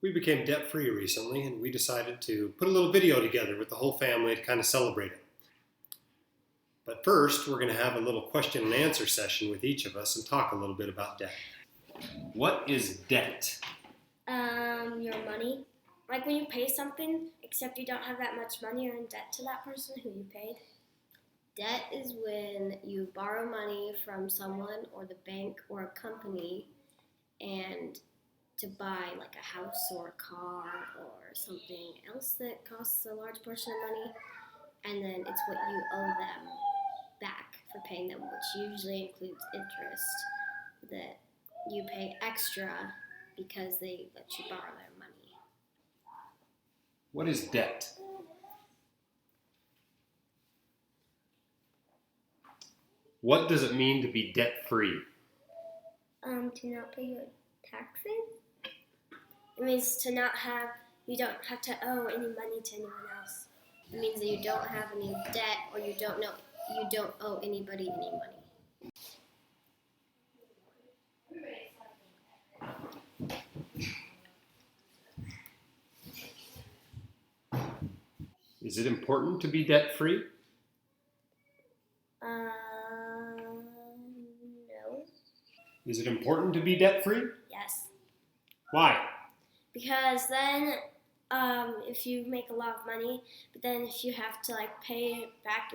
We became debt-free recently, and we decided to put a little video together with the whole family to kind of celebrate it. But first, we're going to have a little question and answer session with each of us and talk a little bit about debt. What is debt? Your money. Like when you pay something, except you don't have that much money, you're in debt to that person who you paid. Debt is when you borrow money from someone or the bank or a company and to buy like a house or a car or something else that costs a large portion of money, and then it's what you owe them back for paying them, which usually includes interest that you pay extra because they let you borrow their money. What is debt? What does it mean to be debt-free? To not pay your taxes. It means to not have, you don't have to owe any money to anyone else. It means that you don't have any debt or you don't owe anybody any money. Is it important to be debt-free? No. Is it important to be debt-free? Yes. Why? Because then, if you make a lot of money, but then if you have to like pay back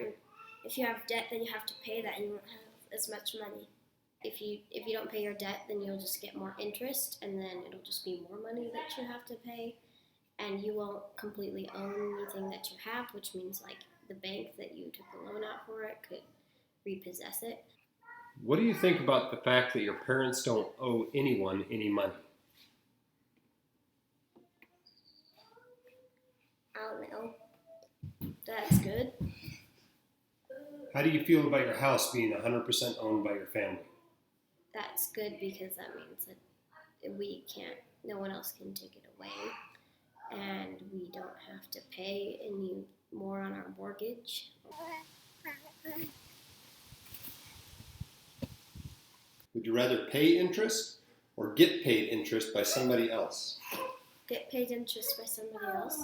if you have debt, then you have to pay that, and you won't have as much money. If you don't pay your debt, then you'll just get more interest, and then it'll just be more money that you have to pay, and you won't completely own anything that you have, which means like the bank that you took a loan out for it could repossess it. What do you think about the fact that your parents don't owe anyone any money? I don't know. That's good. How do you feel about your house being 100% owned by your family? That's good because that means that no one else can take it away, and we don't have to pay any more on our mortgage. Would you rather pay interest or get paid interest by somebody else? Get paid interest by somebody else.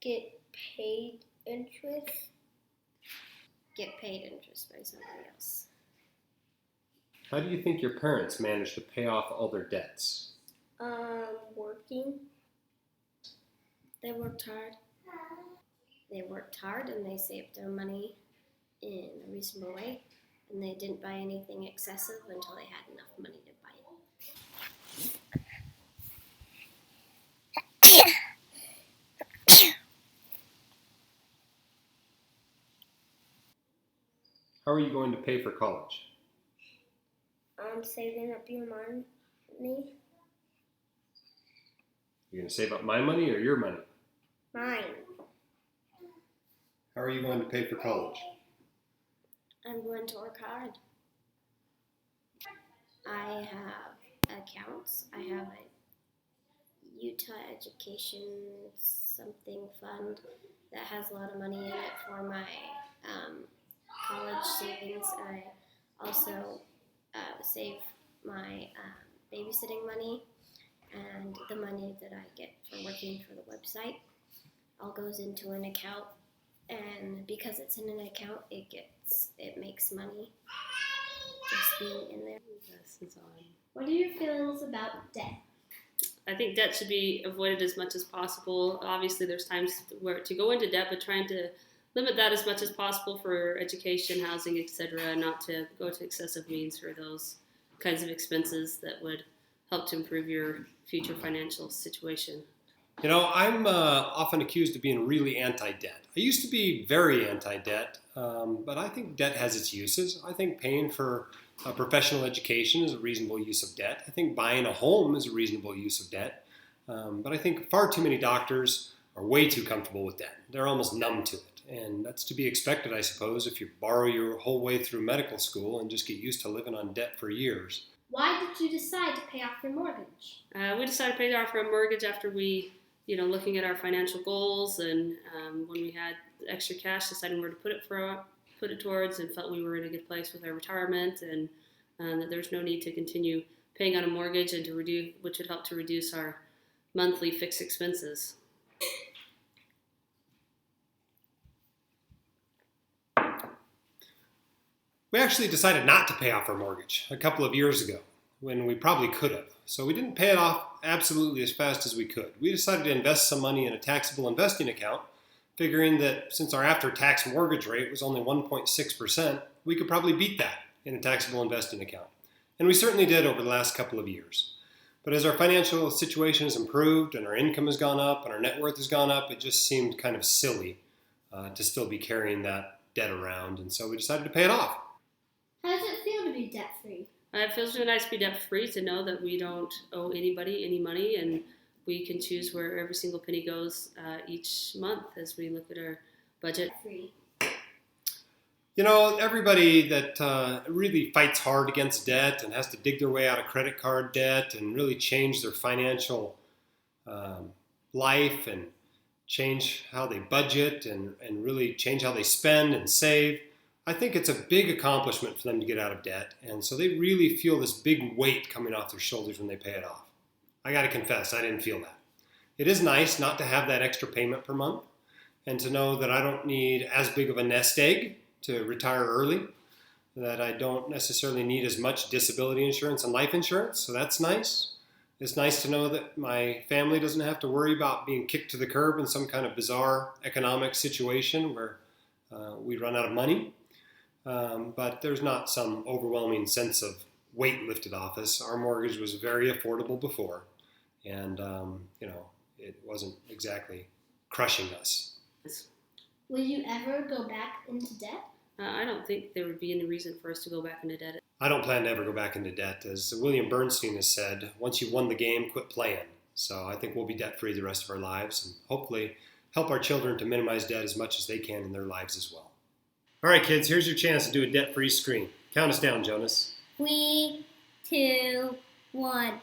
Get paid interest. Get paid interest by somebody else. How do you think your parents managed to pay off all their debts? Working. They worked hard. They worked hard and they saved their money in a reasonable way, and they didn't buy anything excessive until they had enough money to buy it. How are you going to pay for college? Saving up your money. You're going to save up my money or your money? Mine. How are you going to pay for college? I'm going to work hard. I have accounts. I have a Utah Education something fund that has a lot of money in it for my college savings. I also save my babysitting money, and the money that I get for working for the website all goes into an account, and because it's in an account, it makes money just being in there. This is on. What are your feelings about debt? I think debt should be avoided as much as possible. Obviously, there's times where to go into debt, but trying to limit that as much as possible for education, housing, etc., not to go to excessive means for those kinds of expenses that would help to improve your future financial situation. You know, I'm often accused of being really anti-debt. I used to be very anti-debt, but I think debt has its uses. I think paying for a professional education is a reasonable use of debt. I think buying a home is a reasonable use of debt. But I think far too many doctors are way too comfortable with debt. They're almost numb to it. And that's to be expected, I suppose, if you borrow your whole way through medical school and just get used to living on debt for years. Why did you decide to pay off your mortgage? We decided to pay off our mortgage after we, looking at our financial goals, and when we had extra cash, deciding where to put it towards, and felt we were in a good place with our retirement, and that there's no need to continue paying on a mortgage and which would help to reduce our monthly fixed expenses. We actually decided not to pay off our mortgage a couple of years ago when we probably could have. So we didn't pay it off absolutely as fast as we could. We decided to invest some money in a taxable investing account, figuring that since our after-tax mortgage rate was only 1.6%, we could probably beat that in a taxable investing account. And we certainly did over the last couple of years. But as our financial situation has improved and our income has gone up and our net worth has gone up, it just seemed kind of silly to still be carrying that debt around. And so we decided to pay it off. How does it feel to be debt free? It feels really nice to be debt-free, to know that we don't owe anybody any money, and we can choose where every single penny goes each month as we look at our budget. Free. You know, everybody that really fights hard against debt and has to dig their way out of credit card debt and really change their financial life and change how they budget and really change how they spend and save, I think it's a big accomplishment for them to get out of debt. And so they really feel this big weight coming off their shoulders when they pay it off. I got to confess, I didn't feel that. It is nice not to have that extra payment per month and to know that I don't need as big of a nest egg to retire early, that I don't necessarily need as much disability insurance and life insurance, so that's nice. It's nice to know that my family doesn't have to worry about being kicked to the curb in some kind of bizarre economic situation where we run out of money. But there's not some overwhelming sense of weight lifted off us. Our mortgage was very affordable before, and it wasn't exactly crushing us. Will you ever go back into debt? I don't think there would be any reason for us to go back into debt. I don't plan to ever go back into debt. As William Bernstein has said, once you've won the game, quit playing. So I think we'll be debt-free the rest of our lives and hopefully help our children to minimize debt as much as they can in their lives as well. All right, kids, here's your chance to do a debt-free screen. Count us down, Jonas. 3, 2, 1.